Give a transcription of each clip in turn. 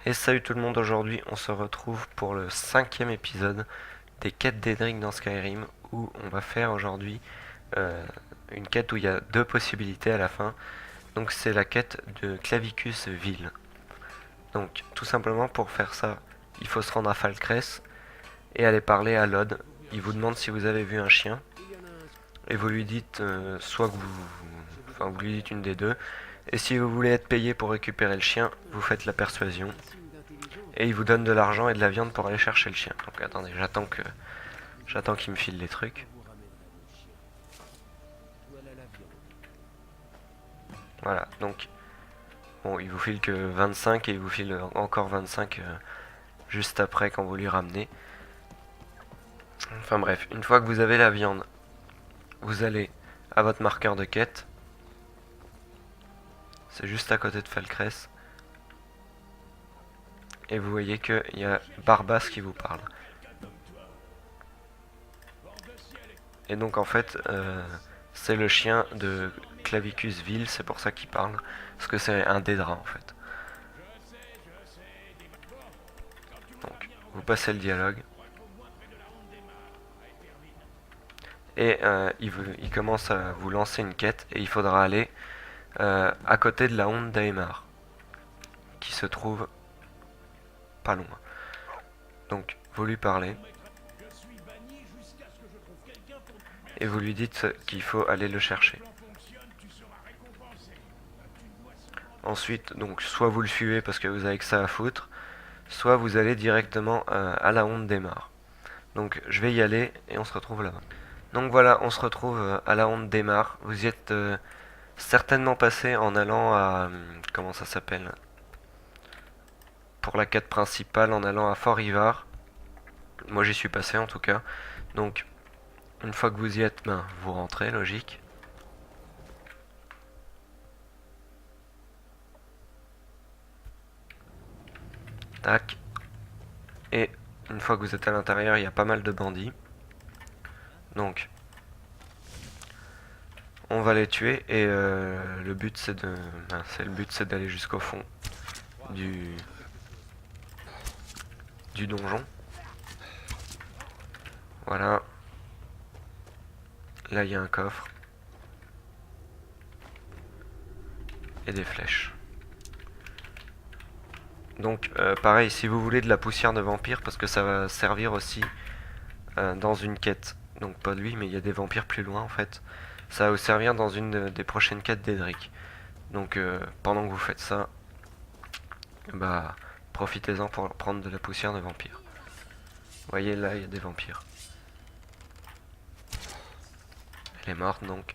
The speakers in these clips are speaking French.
Et salut tout le monde, aujourd'hui on se retrouve pour le 5e épisode des quêtes d'Edric dans Skyrim, où on va faire aujourd'hui euh, une quête où il y a deux possibilités à la fin. Donc c'est la quête de Clavicus Ville. Donc tout simplement pour faire ça, il faut se rendre à Falcrest et aller parler à Lod. Il vous demande si vous avez vu un chien et vous lui dites soit que vous lui dites une des deux. Et si vous voulez être payé pour récupérer le chien, vous faites la persuasion. Et il vous donne de l'argent et de la viande pour aller chercher le chien. Donc attendez, j'attends qu'il me file les trucs. Voilà, donc bon, il vous file que 25 et il vous file encore 25 juste après quand vous lui ramenez. Enfin bref, une fois que vous avez la viande, vous allez à votre marqueur de quête. C'est juste à côté de Falcrest. Et vous voyez qu'il y a Barbas qui vous parle. Et donc en fait, c'est le chien de Clavicus Ville, c'est pour ça qu'il parle. Parce que c'est un Daedra en fait. Donc, vous passez le dialogue. Et il commence à vous lancer une quête. Et il faudra aller à côté de la honte d'Aemar. Qui se trouve pas loin. Donc, vous lui parlez. Et vous lui dites qu'il faut aller le chercher. Ensuite, donc, soit vous le suivez parce que vous avez que ça à foutre, soit vous allez directement à la honte d'Aemar. Donc, je vais y aller et on se retrouve là-bas. Donc voilà, on se retrouve à la honte d'Aemar. Vous y êtes certainement passé en allant à... comment ça s'appelle? Pour la quête principale, en allant à Fort Ivar. Moi j'y suis passé en tout cas. Donc, une fois que vous y êtes, ben, vous rentrez, logique. Tac. Et une fois que vous êtes à l'intérieur, il y a pas mal de bandits. Donc, on va les tuer et le but c'est de... ben, le but c'est d'aller jusqu'au fond du... du donjon. Voilà. Là, il y a un coffre. Et des flèches. Donc, pareil, si vous voulez de la poussière de vampire, parce que ça va servir aussi dans une quête. Donc, pas lui, mais il y a des vampires plus loin, en fait. Ça va vous servir dans une des prochaines quêtes d'Edric. Donc, pendant que vous faites ça, bah, profitez-en pour prendre de la poussière de vampire. Vous voyez, là, il y a des vampires. Elle est morte, donc.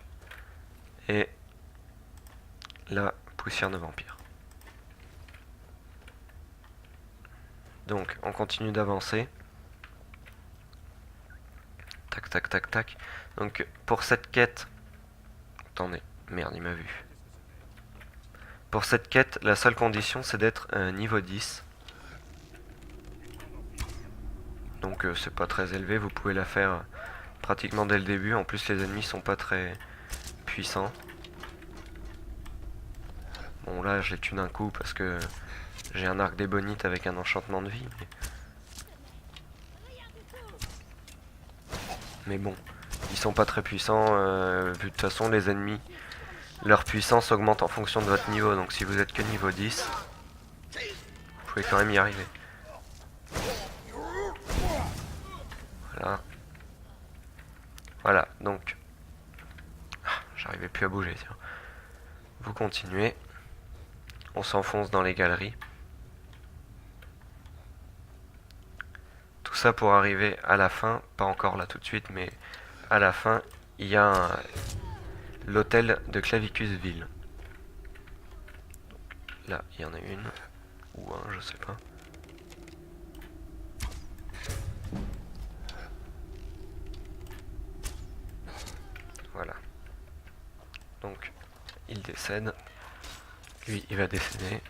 Et la poussière de vampire. Donc, on continue d'avancer. Tac, tac, tac, tac. Donc, pour cette quête... Attendez, merde, il m'a vu. Pour cette quête, la seule condition, c'est d'être niveau 10. Donc, c'est pas très élevé, vous pouvez la faire pratiquement dès le début. En plus, les ennemis sont pas très puissants. Bon, là, je les tue d'un coup parce que j'ai un arc d'ébonite avec un enchantement de vie. Mais bon, ils sont pas très puissants. Vu de toute façon, les ennemis, leur puissance augmente en fonction de votre niveau. Donc, si vous êtes que niveau 10, vous pouvez quand même y arriver. Voilà. Voilà, donc... j'arrivais plus à bouger, tiens. Vous continuez. On s'enfonce dans les galeries. Tout ça pour arriver à la fin, pas encore là tout de suite, mais à la fin, il y a l'hôtel de Clavicus Ville. Là, il y en a une, ou un, je sais pas. Voilà. Donc, il décède. Lui, il va décéder.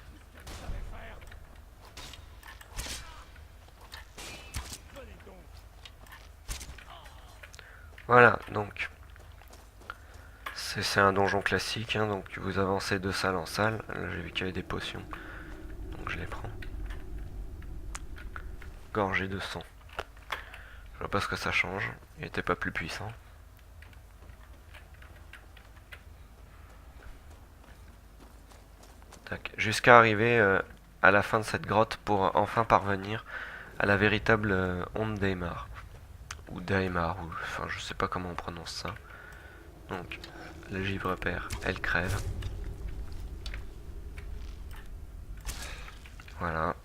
Voilà, donc c'est un donjon classique, hein, donc vous avancez de salle en salle. Là, j'ai vu qu'il y avait des potions, donc je les prends. gorgée de sang. Je vois pas ce que ça change. Il était pas plus puissant. Jusqu'à arriver à la fin de cette grotte pour enfin parvenir à la véritable onde d'Aemar. Ou d'Aemar, ou enfin je sais pas comment on prononce ça. Donc le givre père, elle crève. Voilà.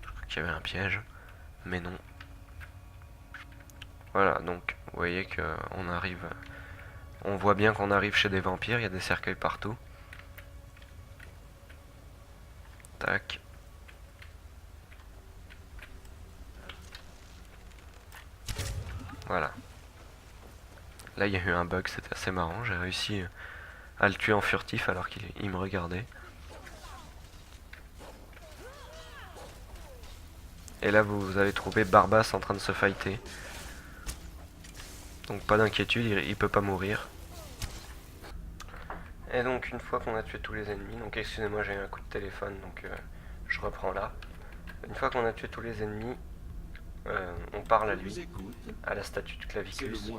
Je crois qu'il y avait un piège, mais non. Voilà, donc vous voyez que on arrive. On voit bien qu'on arrive chez des vampires, il y a des cercueils partout. Tac. Voilà. Là, il y a eu un bug, c'était assez marrant. J'ai réussi à le tuer en furtif alors qu'il me regardait. Et là, vous avez trouvé Barbas en train de se fighter. Donc pas d'inquiétude, il peut pas mourir. Et donc une fois qu'on a tué tous les ennemis, donc excusez-moi j'ai eu un coup de téléphone donc je reprends là. Une fois qu'on a tué tous les ennemis, on parle à lui, à la statue de Clavicus.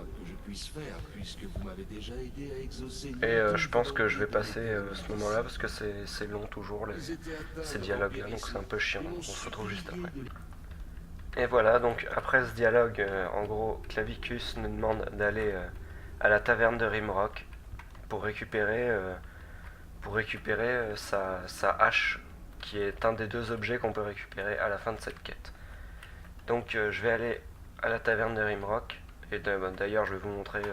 Et je pense que je vais passer ce moment-là parce que c'est long toujours ces dialogues-là, donc c'est un peu chiant. On se retrouve juste après. Et voilà, donc après ce dialogue, en gros, Clavicus nous demande d'aller à la taverne de Rimrock pour récupérer, sa hache, qui est un des deux objets qu'on peut récupérer à la fin de cette quête. Donc je vais aller à la taverne de Rimrock, et d'ailleurs je vais vous montrer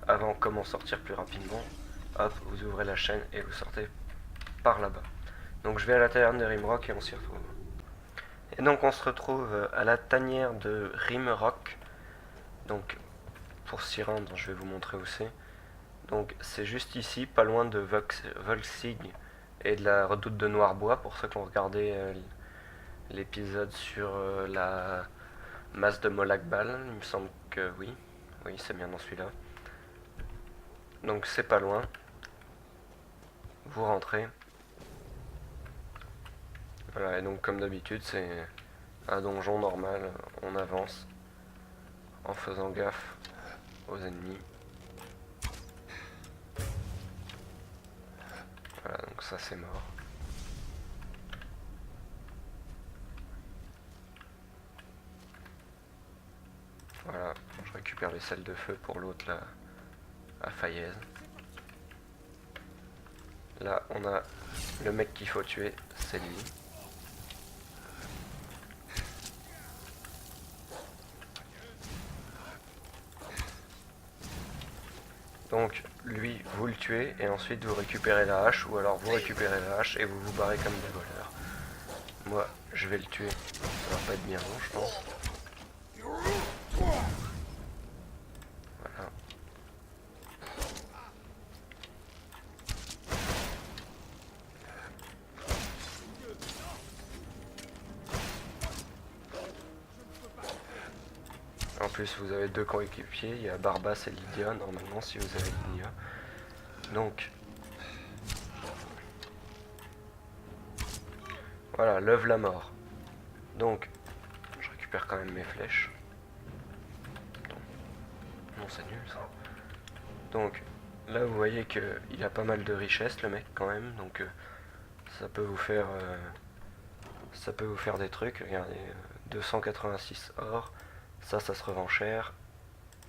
avant comment sortir plus rapidement. Hop, vous ouvrez la chaîne et vous sortez par là-bas. Donc je vais à la taverne de Rimrock et on s'y retrouve. Et donc on se retrouve à la tanière de Rimrock. Donc pour s'y rendre, je vais vous montrer où c'est. Donc c'est juste ici, pas loin de Volxig et de la redoute de Noirbois, pour ceux qui ont regardé l'épisode sur la masse de Molakbal, il me semble que oui. Oui, c'est bien dans celui-là. Donc c'est pas loin. Vous rentrez. Voilà, et donc comme d'habitude, c'est un donjon normal. On avance en faisant gaffe aux ennemis. Voilà, donc ça c'est mort. Voilà, je récupère les selles de feu pour l'autre là, à Fayez. Là, on a le mec qu'il faut tuer, c'est lui. Donc, lui, vous le tuez et ensuite vous récupérez la hache, ou alors vous récupérez la hache et vous vous barrez comme des voleurs. Moi, je vais le tuer. Ça va pas être bien long, je pense. Voilà. En plus, vous avez deux coéquipiers, il y a Barbas et Lydia, normalement, si vous avez Lydia. Donc, voilà, l'œuvre la mort. Donc, je récupère quand même mes flèches. Non, c'est nul ça. Donc, là, vous voyez qu'il a pas mal de richesses, le mec, quand même. Donc, ça peut vous faire... des trucs. Regardez, 286 or. Ça se revend cher.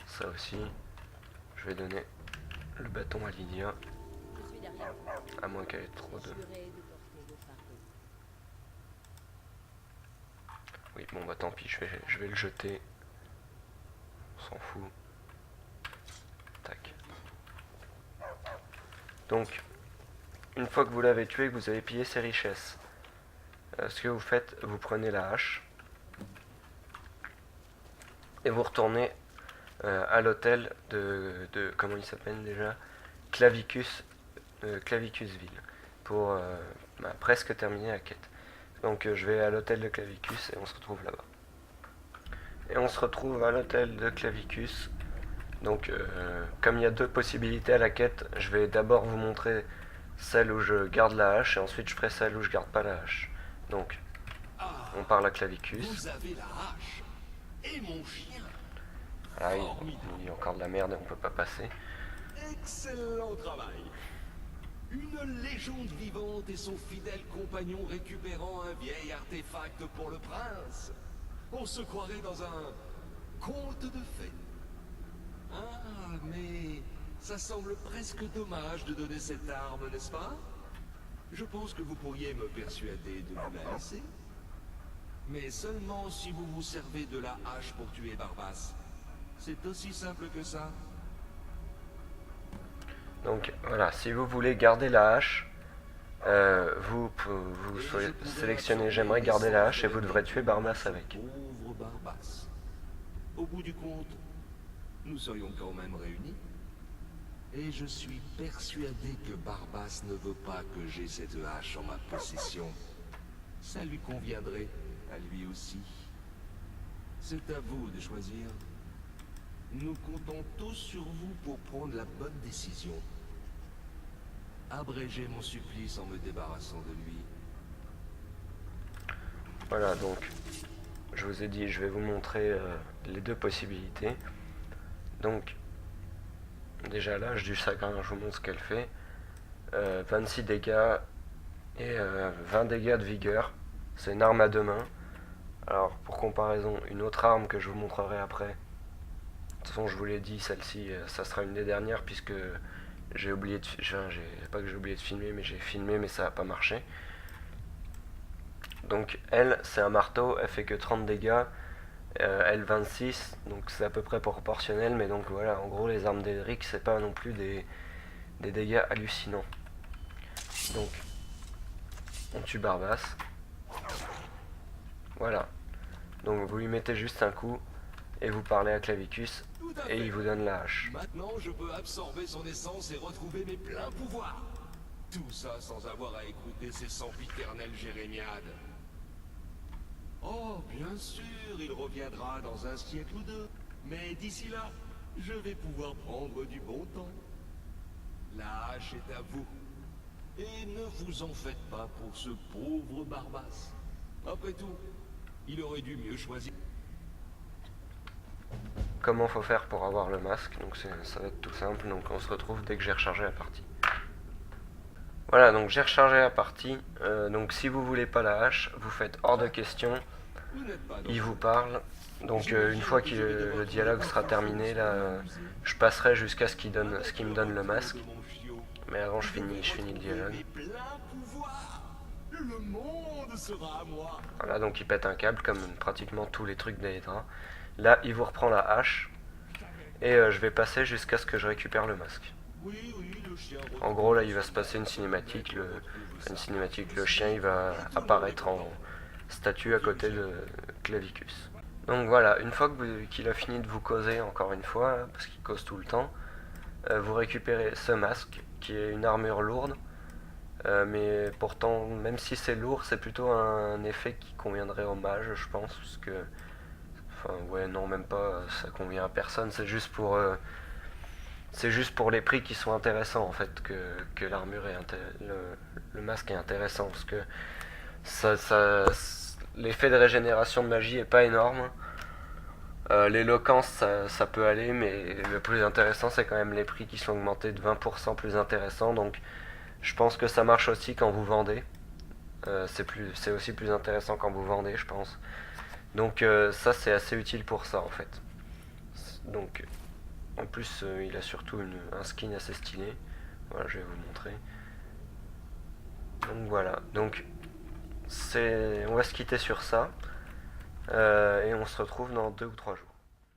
Ça aussi. Je vais donner le bâton à Lydia. À moins qu'elle ait trop de... Oui, bon bah tant pis, je vais le jeter. On s'en fout. Tac. Donc, une fois que vous l'avez tué, que vous avez pillé ses richesses, ce que vous faites, vous prenez la hache et vous retournez à l'hôtel de comment il s'appelle déjà, Clavicusville, pour presque terminer la quête. Donc je vais à l'hôtel de Clavicus et on se retrouve là-bas. Et on se retrouve à l'hôtel de Clavicus. Donc comme il y a deux possibilités à la quête, je vais d'abord vous montrer celle où je garde la hache et ensuite je ferai celle où je garde pas la hache. Donc on parle à Clavicus. Vous avez la hache et mon chien. Ah, Formidable. il y a encore de la merde et on peut pas passer. Excellent travail. Une légende vivante et son fidèle compagnon récupérant un vieil artefact pour le prince. On se croirait dans un conte de fées. Ah, mais ça semble presque dommage de donner cette arme, n'est-ce pas? Je pense que vous pourriez me persuader de vous la laisser. Mais seulement si vous vous servez de la hache pour tuer Barbas. C'est aussi simple que ça. Donc voilà, si vous voulez garder la hache, vous sélectionnez j'aimerais garder la hache et vous devrez tuer Barbas avec. Pauvre Barbas. Au bout du compte, nous serions quand même réunis. Et je suis persuadé que Barbas ne veut pas que j'ai cette hache en ma possession. Ça lui conviendrait, à lui aussi. C'est à vous de choisir. Nous comptons tous sur vous pour prendre la bonne décision. Abréger mon supplice en me débarrassant de lui. Voilà, donc je vous ai dit, je vais vous montrer les deux possibilités. Donc déjà l'âge du chagrin, je vous montre ce qu'elle fait. 26 dégâts et 20 dégâts de vigueur. C'est une arme à deux mains. Alors pour comparaison, une autre arme que je vous montrerai après. De toute façon, je vous l'ai dit, celle-ci, ça sera une des dernières puisque j'ai oublié de, pas que j'ai oublié de filmer, mais j'ai filmé, mais ça n'a pas marché. Donc elle, c'est un marteau, elle fait que 30 dégâts, elle 26, donc c'est à peu près proportionnel, mais donc voilà, en gros les armes d'Edric, c'est pas non plus des dégâts hallucinants. Donc on tue Barbas. Voilà. Donc vous lui mettez juste un coup et vous parlez à Clavicus et il vous donne la hache. Maintenant, je peux absorber son essence et retrouver mes pleins pouvoirs. Tout ça sans avoir à écouter ces sempiternelles jérémiades. Oh, bien sûr, il reviendra dans un siècle ou deux. Mais d'ici là, je vais pouvoir prendre du bon temps. La hache est à vous. Et ne vous en faites pas pour ce pauvre Barbas. Après tout, il aurait dû mieux choisir. Comment faut faire pour avoir le masque? Donc ça va être tout simple, donc on se retrouve dès que j'ai rechargé la partie. Voilà, donc j'ai rechargé la partie, donc si vous voulez pas la hache, vous faites hors de question, il vous parle, donc une fois que le dialogue sera terminé, là, je passerai jusqu'à ce qu'il me donne le masque, mais avant je finis le dialogue. Le monde sera à moi. Voilà, donc il pète un câble comme pratiquement tous les trucs d'Aedra. Là, il vous reprend la hache, et je vais passer jusqu'à ce que je récupère le masque. En gros, là, il va se passer une cinématique. Le chien, il va apparaître en statue à côté de Clavicus. Donc voilà, une fois qu'il a fini de vous causer, encore une fois, hein, parce qu'il cause tout le temps, vous récupérez ce masque, qui est une armure lourde. Mais pourtant, même si c'est lourd, c'est plutôt un effet qui conviendrait au mage, je pense, parce que... Enfin, ouais, non, même pas, ça convient à personne, c'est juste pour... C'est juste pour les prix qui sont intéressants en fait que l'armure est le masque est intéressant parce que l'effet de régénération de magie est pas énorme. L'éloquence ça peut aller mais le plus intéressant c'est quand même les prix qui sont augmentés de 20% plus intéressants donc je pense que ça marche aussi quand vous vendez. C'est aussi plus intéressant quand vous vendez je pense. Donc ça c'est assez utile pour ça en fait. Donc en plus, il a surtout un skin assez stylé. Voilà, je vais vous montrer. Donc voilà. Donc, on va se quitter sur ça. Et on se retrouve dans 2 ou 3 jours.